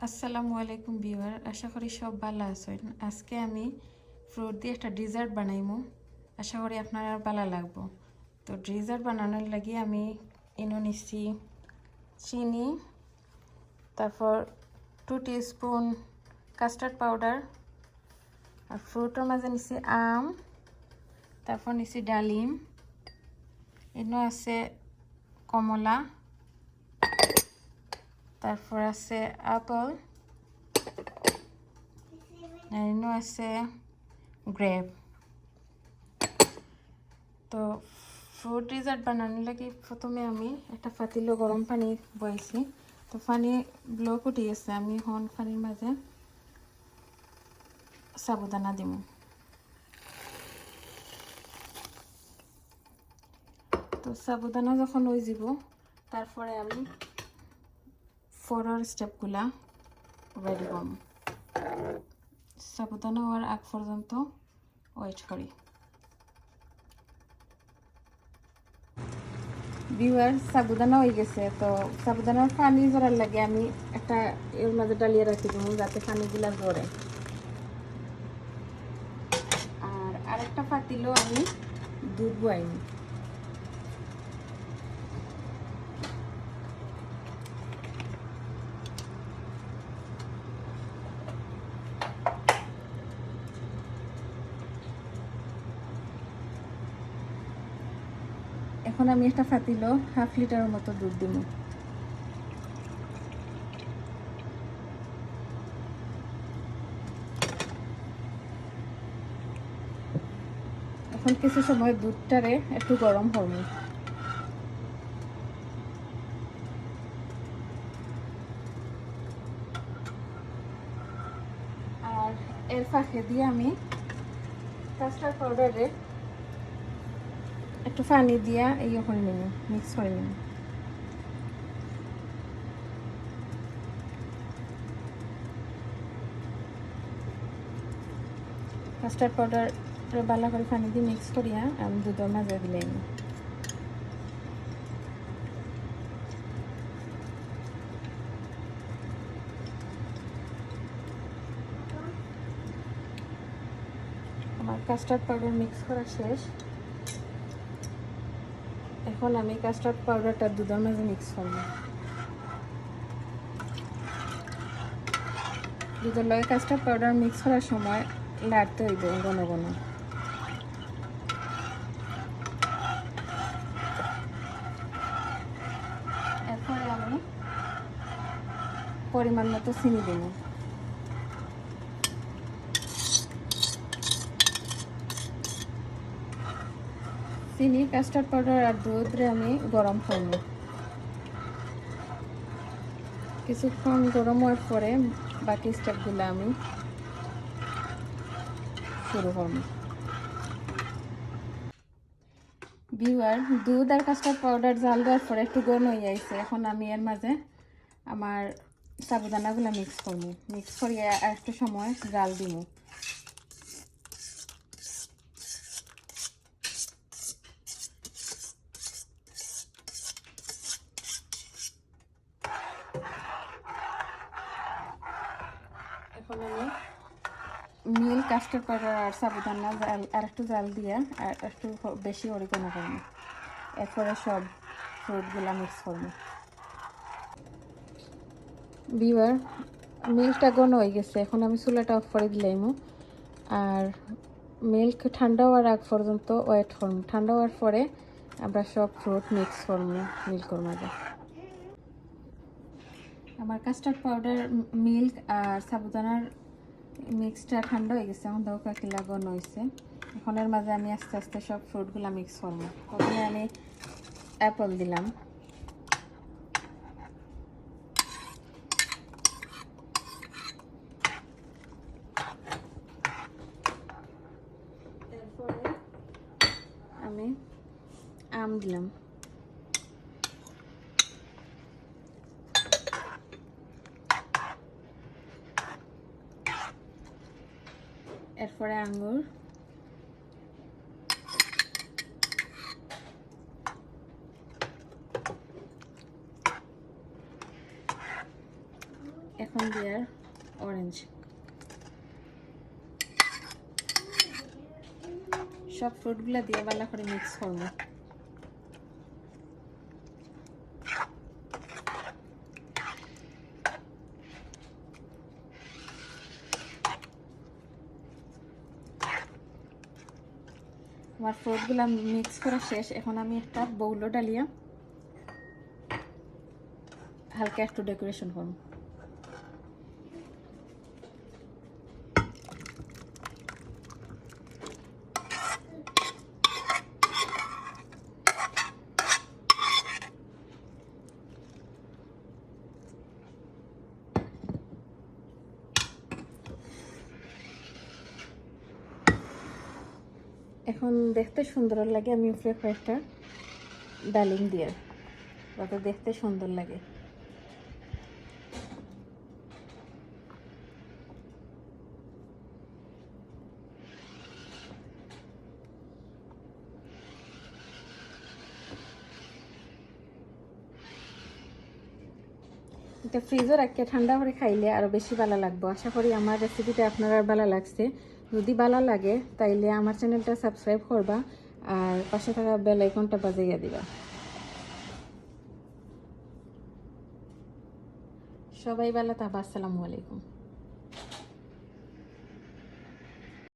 আসসালামু আলাইকুম ভিউয়ার, আশা করি সব ভালো আছেন। আজকে আমি ফ্রুট দিয়ে একটা ডেজার্ট বানাইমু, আশা করি আপনারা ভালো লাগবো। তো ডেজার্ট বানানোর লাগি আমি নিচ্ছি চিনি, তারপর 2 টিস্পুন কাস্টার্ড পাউডার, আর ফ্রুটের মাঝে নিচ্ছি আম, তারপর নিচ্ছি ডালিম, এনো আছে কমলা, তারপর আছে আপেল, আর এনো আছে গ্রেপ। তো ফ্রুট ডেজার্ট বানানোর লাগে প্রথমে আমি একটা পাতিলে গরম পানি বয়েছি। তো পানি ব্লক উঠিয়েছে, আমি এখন পানির মাঝে সাবুদানা দিব। তো সাবুদানা যখন হয়ে যাব, তারপরে আমি ফরের স্টেপগুলা রেডি করব। সাবুদানা হওয়ার আগ পর্যন্ত ওয়েট করি। ভিউয়ার, সাবুদানা হয়ে গেছে। তো সাবুদানার পানি জড়ার লাগে আমি একটা এর মাঝে ডালিয়ে রাখি দেবো, যাতে পানিগুলা জড়ে। আর আরেকটা পাতিলেও আমি দুধ বয়াইনি। এখন আমি একটা পাতিলো 1/2 লিটারের মতো দুধ দিব। এখন কিছু সময় দুধটারে একটু গরম করব। আর এর ফাঁকে দিয়ে আমি কাস্টার্ড পাউডারে একটু পানি দিয়া ইয়ে করে নিব, মিক্স করে নিব। কাস্টার্ড পাউডার ভালো করে পানি দিয়ে মিক্স করিয়া আমি দুধের মাঝে দিলে নিব। আমার কাস্টার্ড পাউডার মিক্স করা শেষ। এখন আমি কাস্টার্ড পাউডারটা দুধের মাঝে মিক্স করব। দুধের লগে কাস্টার্ড পাউডার মিক্স করার সময় লাড়তে হইব ঘন ঘন। এরপরে আমি পরিমাণ মতো চিনি দেব। চিনি, কাস্টার্ড পাউডার আর দুধরে আমি গরম করব। কিছুক্ষণ গরম হওয়ার পরে বাকি স্টেপগুলো আমি শুরু করব। ভিউয়ার, দুধ আর কাস্টার্ড পাউডার জাল দেওয়ার পরে একটু ঘন হয়ে আইছে। এখন আমি এর মাঝে আমার সাবুদানাগুলো মিক্স করব। মিক্স করিয়ে আর একটু সময় জাল দিব। এখন আমি মিল্ক, কাস্টার্ড পাউডার আর সাবুদানা জাল আর একটু জাল দিয়ে আর একটু বেশি অরিগেনো করব। এরপরে সব ফ্রুটগুলো মিক্স করব। ভিউয়ার, মিল্কটা ঘন হয়ে গেছে। এখন আমি চুলাটা অফ করে দিলাম। আর মিল্ক ঠান্ডা হওয়ার আগ পর্যন্ত ওয়েট করব। ঠান্ডা হওয়ার পরে আমরা সব ফ্রুট মিক্স করব মিল্কের মাঝে। আমার কাস্টার্ড পাউডার, মিল্ক আর সাবুদানার মিক্সটা ঠান্ডা হয়ে গেছে। এখন দেখো কিলা ঘন হয়েছে। এখন এর মাঝে আমি আস্তে আস্তে সব ফ্রুটগুলো মিক্স করব। প্রথমে আমি অ্যাপল দিলাম, এরপরে আমি আম দিলাম, এরপরে আঙ্গুর, এখন দিয়ার অরেঞ্জ। সব ফ্রুটগুলো দিয়ে ভালো করে মিক্স করব। আমার ফ্রুটগুলো মিক্স করা শেষ। এখন আমি একটা বাউলে ডালিয়া হালকা একটু ডেকোরেশন করব। এখন দেখতে সুন্দর লাগে, আমি উপরে কয়েকটা ডালিম দিয়ে, যাতে দেখতে সুন্দর লাগে। এটা ফ্রিজে রাখে ঠান্ডা করে খাইলে আরও বেশি ভালো লাগবে। আশা করি আমার রেসিপিটা আপনার ভালো লাগছে। যদি ভালো লাগে তাইলে আমার চ্যানেলটা সাবস্ক্রাইব করবা আর পাশে থাকা বেল আইকনটা বাজাইয়া দিবা। সবাই ভালো থাকবা। আসসালামু আলাইকুম।